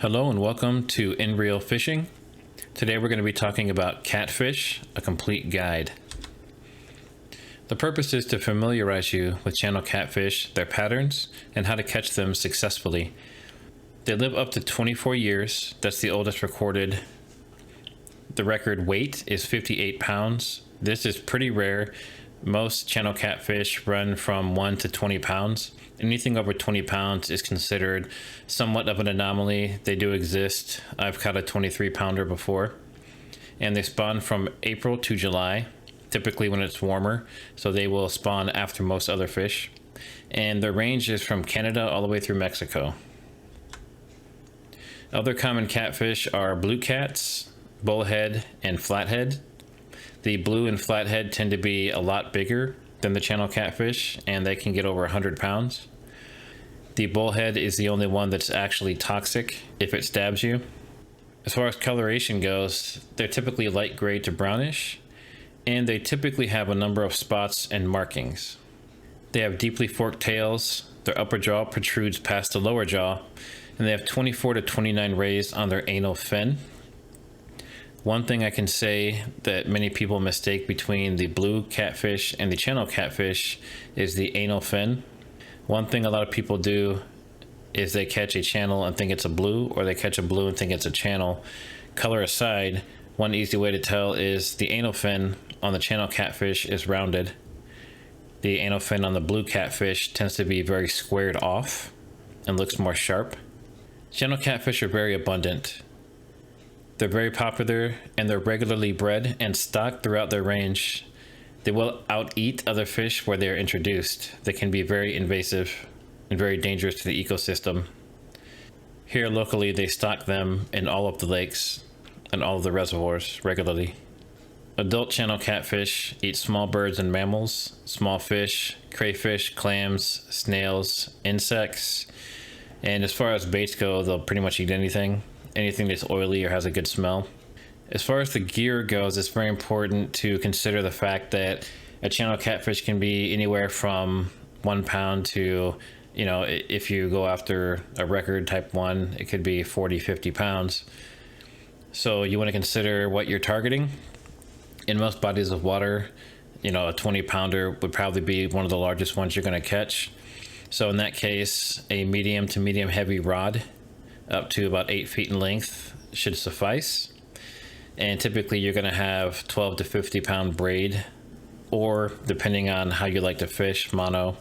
Hello and welcome to InReel Fishing. Today we're going to be talking about catfish, a complete guide. The purpose is to familiarize you with channel catfish, their patterns, and how to catch them successfully. They live up to 24 years. That's the oldest recorded. The record weight is 58 pounds. This is pretty rare. Most channel catfish run from 1 to 20 pounds. Anything over 20 pounds is considered somewhat of an anomaly. They do exist. I've caught a 23 pounder before. And they spawn from April to July, typically when it's warmer. So they will spawn after most other fish. And their range is from Canada all the way through Mexico. Other common catfish are blue cats, bullhead, and flathead. The blue and flathead tend to be a lot bigger than the channel catfish, and they can get over 100 pounds. The bullhead is the only one that's actually toxic if it stabs you. As far as coloration goes, they're typically light gray to brownish, and they typically have a number of spots and markings. They have deeply forked tails, their upper jaw protrudes past the lower jaw, and they have 24 to 29 rays on their anal fin. One thing I can say that many people mistake between the blue catfish and the channel catfish is the anal fin. One thing a lot of people do is they catch a channel and think it's a blue, or they catch a blue and think it's a channel. Color aside, one easy way to tell is the anal fin on the channel catfish is rounded. The anal fin on the blue catfish tends to be very squared off and looks more sharp. Channel catfish are very abundant. They're very popular, and they're regularly bred and stocked throughout their range. They will out-eat other fish where they're introduced. They can be very invasive and very dangerous to the ecosystem. Here locally, they stock them in all of the lakes and all of the reservoirs regularly. Adult channel catfish eat small birds and mammals, small fish, crayfish, clams, snails, insects, and as far as baits go, they'll pretty much eat anything that's oily or has a good smell. As far as the gear goes, it's very important to consider the fact that a channel catfish can be anywhere from 1 pound to, if you go after a record type 1, it could be 40, 50 pounds. So you want to consider what you're targeting. In most bodies of water, a 20 pounder would probably be one of the largest ones you're going to catch. So in that case, a medium to medium heavy rod up to about 8 feet in length should suffice. And typically you're going to have 12 to 50 pound braid, or depending on how you like to fish, mono.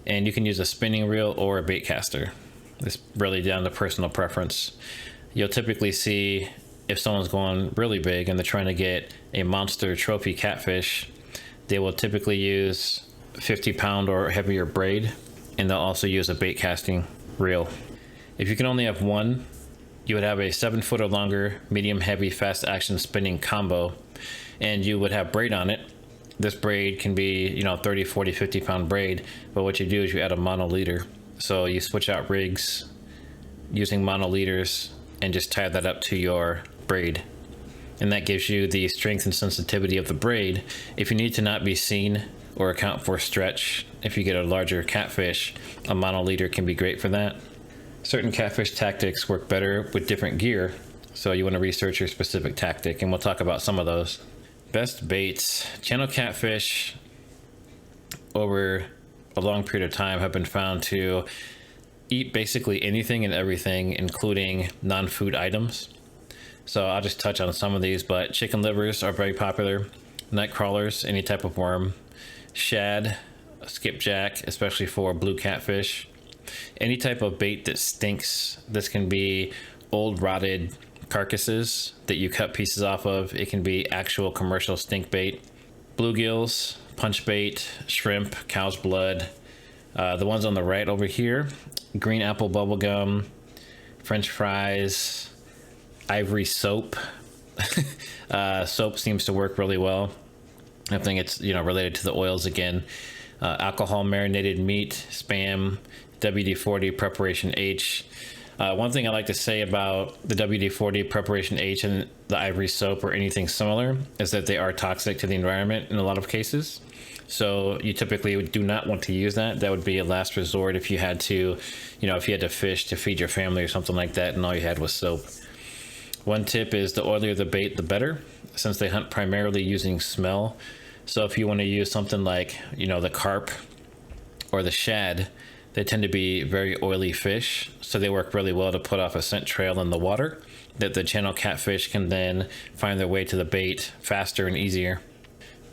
And you can use a spinning reel or a bait caster. It's really down to personal preference. You'll typically see if someone's going really big and they're trying to get a monster trophy catfish, they will typically use 50 pound or heavier braid, and they'll also use a bait casting reel. If you can only have one, you would have a 7 foot or longer, medium heavy, fast action spinning combo, and you would have braid on it. This braid can be, 30, 40, 50 pound braid, but what you do is you add a mono leader. So you switch out rigs using mono leaders and just tie that up to your braid. And that gives you the strength and sensitivity of the braid. If you need to not be seen or account for stretch, if you get a larger catfish, a mono leader can be great for that. Certain catfish tactics work better with different gear, so you want to research your specific tactic, and we'll talk about some of those. Best baits. Channel catfish over a long period of time have been found to eat basically anything and everything, including non-food items. So I'll just touch on some of these, but chicken livers are very popular, night crawlers, any type of worm, shad, skipjack, especially for blue catfish. Any type of bait that stinks. This can be old rotted carcasses that you cut pieces off of. It can be actual commercial stink bait. Bluegills, punch bait, shrimp, cow's blood. The ones on the right over here, green apple bubblegum, French fries, ivory soap. Soap seems to work really well. I think it's related to the oils again. Alcohol marinated meat, spam, WD-40 preparation H. One thing I like to say about the WD-40 preparation H and the ivory soap or anything similar is that they are toxic to the environment in a lot of cases. So you typically do not want to use that. That would be a last resort if you had to, if you had to fish to feed your family or something like that and all you had was soap. One tip is the oilier the bait, the better, since they hunt primarily using smell. So if you want to use something like, the carp or the shad, they tend to be very oily fish. So they work really well to put off a scent trail in the water that the channel catfish can then find their way to the bait faster and easier.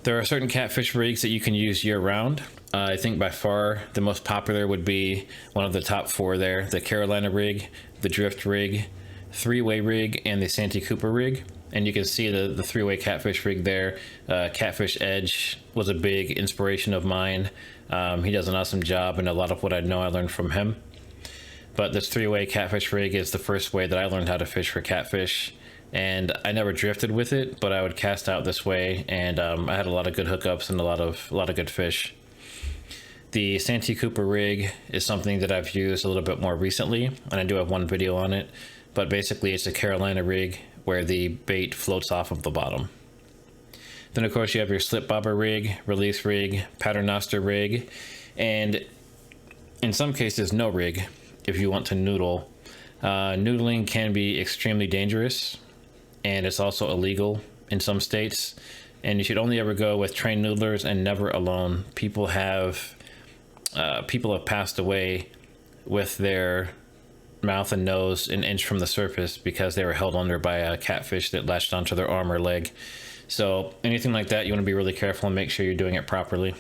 There are certain catfish rigs that you can use year round. I think by far the most popular would be one of the top 4 there, the Carolina rig, the drift rig, 3-way rig, and the Santee Cooper rig. And you can see the 3-way catfish rig there. Catfish Edge was a big inspiration of mine. He does an awesome job, and a lot of what I know I learned from him. But this 3-way catfish rig is the first way that I learned how to fish for catfish. And I never drifted with it, but I would cast out this way, and I had a lot of good hookups and a lot of good fish. The Santee Cooper rig is something that I've used a little bit more recently, and I do have one video on it. But basically, it's a Carolina rig where the bait floats off of the bottom. Then of course you have your slip bobber rig, release rig, paternoster rig, and in some cases no rig if you want to noodle. Noodling can be extremely dangerous, and it's also illegal in some states, and you should only ever go with trained noodlers and never alone. People have passed away with their mouth and nose an inch from the surface because they were held under by a catfish that latched onto their arm or leg. So anything like that, you want to be really careful and make sure you're doing it properly.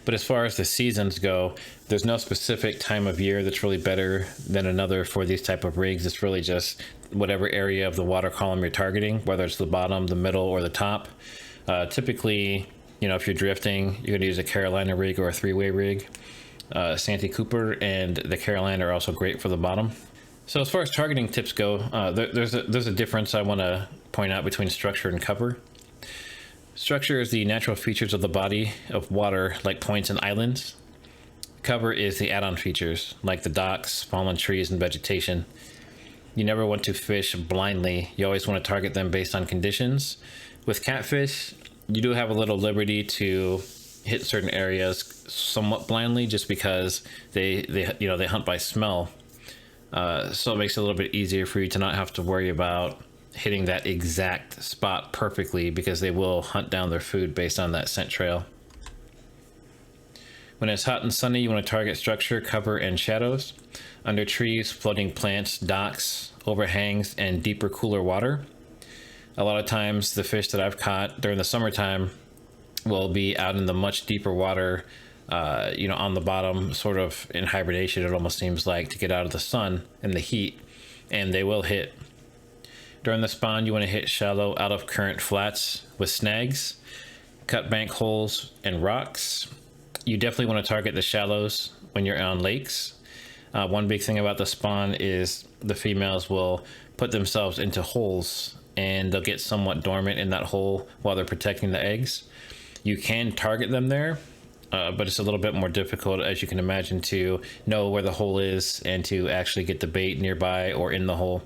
But as far as the seasons go, there's no specific time of year that's really better than another for these type of rigs. It's really just whatever area of the water column you're targeting, whether it's the bottom, the middle, or the top. Typically, if you're drifting, you're going to use a Carolina rig or a 3-way rig. Santee Cooper and the Carolina are also great for the bottom. So as far as targeting tips go, there's a difference I want to point out between structure and cover. Structure is the natural features of the body of water, like points and islands. Cover is the add-on features, like the docks, fallen trees, and vegetation. You never want to fish blindly. You always want to target them based on conditions. With catfish, you do have a little liberty to hit certain areas somewhat blindly, just because they hunt by smell. So it makes it a little bit easier for you to not have to worry about hitting that exact spot perfectly, because they will hunt down their food based on that scent trail. When it's hot and sunny, you want to target structure, cover, and shadows. Under trees, floating plants, docks, overhangs, and deeper, cooler water. A lot of times the fish that I've caught during the summertime will be out in the much deeper water, on the bottom, sort of in hibernation, it almost seems like, to get out of the sun and the heat, and they will hit. During the spawn, you want to hit shallow, out of current flats with snags, cut bank holes, and rocks. You definitely want to target the shallows when you're on lakes. One big thing about the spawn is the females will put themselves into holes, and they'll get somewhat dormant in that hole while they're protecting the eggs. You can target them there, but it's a little bit more difficult, as you can imagine, to know where the hole is and to actually get the bait nearby or in the hole.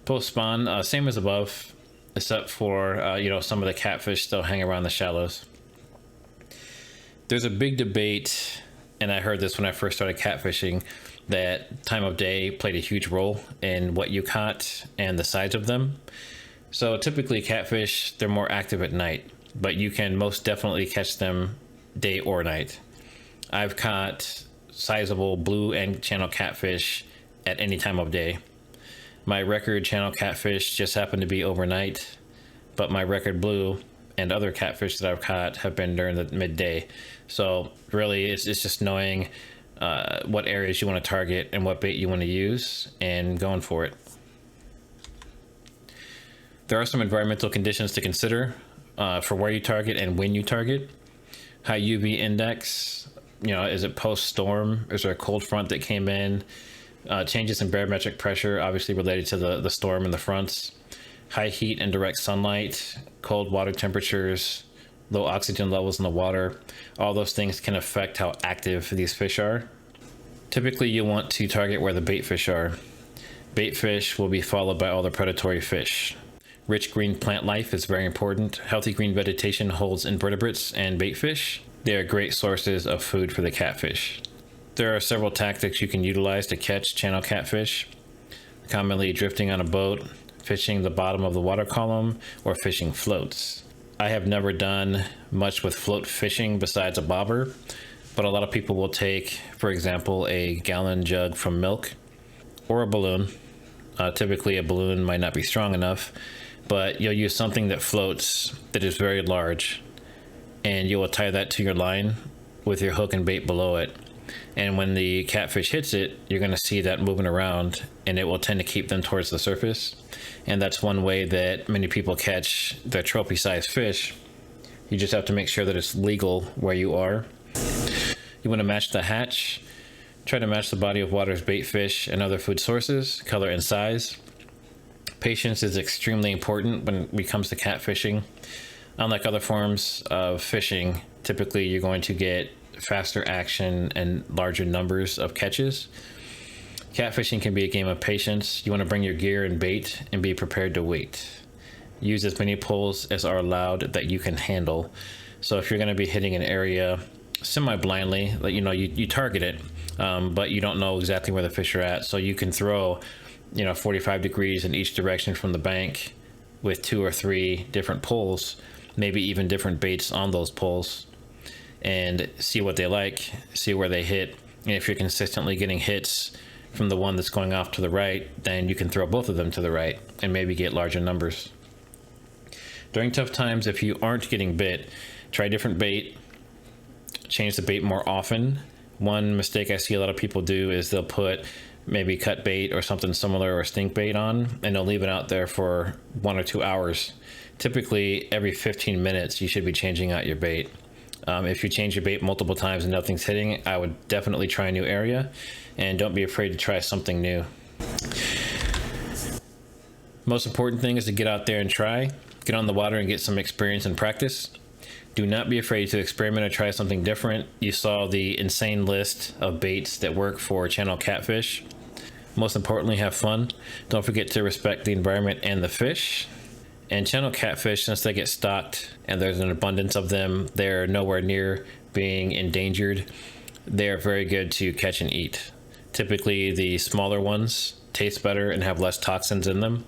Post spawn, same as above, except for some of the catfish still hang around the shallows. There's a big debate, and I heard this when I first started catfishing, that time of day played a huge role in what you caught and the size of them. So typically catfish, they're more active at night, but you can most definitely catch them day or night. I've caught sizable blue and channel catfish at any time of day. My record channel catfish just happened to be overnight, but my record blue and other catfish that I've caught have been during the midday. So really it's just knowing what areas you want to target and what bait you want to use and going for it. There are some environmental conditions to consider for where you target and when you target. High UV index, is it post-storm? Is there a cold front that came in? Changes in barometric pressure, obviously related to the storm and the fronts. High heat and direct sunlight, cold water temperatures, low oxygen levels in the water. All those things can affect how active these fish are. Typically, you want to target where the bait fish are. Bait fish will be followed by all the predatory fish. Rich green plant life is very important. Healthy green vegetation holds invertebrates and bait fish. They are great sources of food for the catfish. There are several tactics you can utilize to catch channel catfish. Commonly drifting on a boat, fishing the bottom of the water column, or fishing floats. I have never done much with float fishing besides a bobber, but a lot of people will take, for example, a gallon jug from milk or a balloon. Typically a balloon might not be strong enough, but you'll use something that floats that is very large, and you will tie that to your line with your hook and bait below it. And when the catfish hits it, you're going to see that moving around, and it will tend to keep them towards the surface. And that's one way that many people catch their trophy sized fish. You just have to make sure that it's legal where you are. You want to match the hatch. Try to match the body of water's bait fish and other food sources, color and size. Patience is extremely important when it comes to catfishing. Unlike other forms of fishing, typically you're going to get faster action and larger numbers of catches. Catfishing can be a game of patience. You want to bring your gear and bait and be prepared to wait. Use as many poles as are allowed that you can handle. So if you're going to be hitting an area semi-blindly, like, you target it, but you don't know exactly where the fish are at. So you can throw, 45 degrees in each direction from the bank with 2 or 3 different poles, maybe even different baits on those poles, and see what they like, see where they hit. And if you're consistently getting hits from the one that's going off to the right, then you can throw both of them to the right and maybe get larger numbers. During tough times, if you aren't getting bit, try different bait, change the bait more often. One mistake I see a lot of people do is they'll put maybe cut bait or something similar or stink bait on, and they'll leave it out there for 1 or 2 hours. Typically every 15 minutes you should be changing out your bait. If you change your bait multiple times and nothing's hitting, I would definitely try a new area, and don't be afraid to try something new. Most important thing is to get out there and try. Get on the water and get some experience and practice. Do not be afraid to experiment or try something different. You saw the insane list of baits that work for channel catfish. Most importantly, have fun. Don't forget to respect the environment and the fish. And channel catfish, since they get stocked and there's an abundance of them, they're nowhere near being endangered. They're very good to catch and eat. Typically, the smaller ones taste better and have less toxins in them,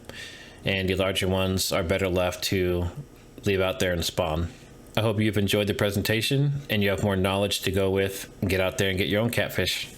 and the larger ones are better left to leave out there and spawn. I hope you've enjoyed the presentation and you have more knowledge to go with and get out there and get your own catfish.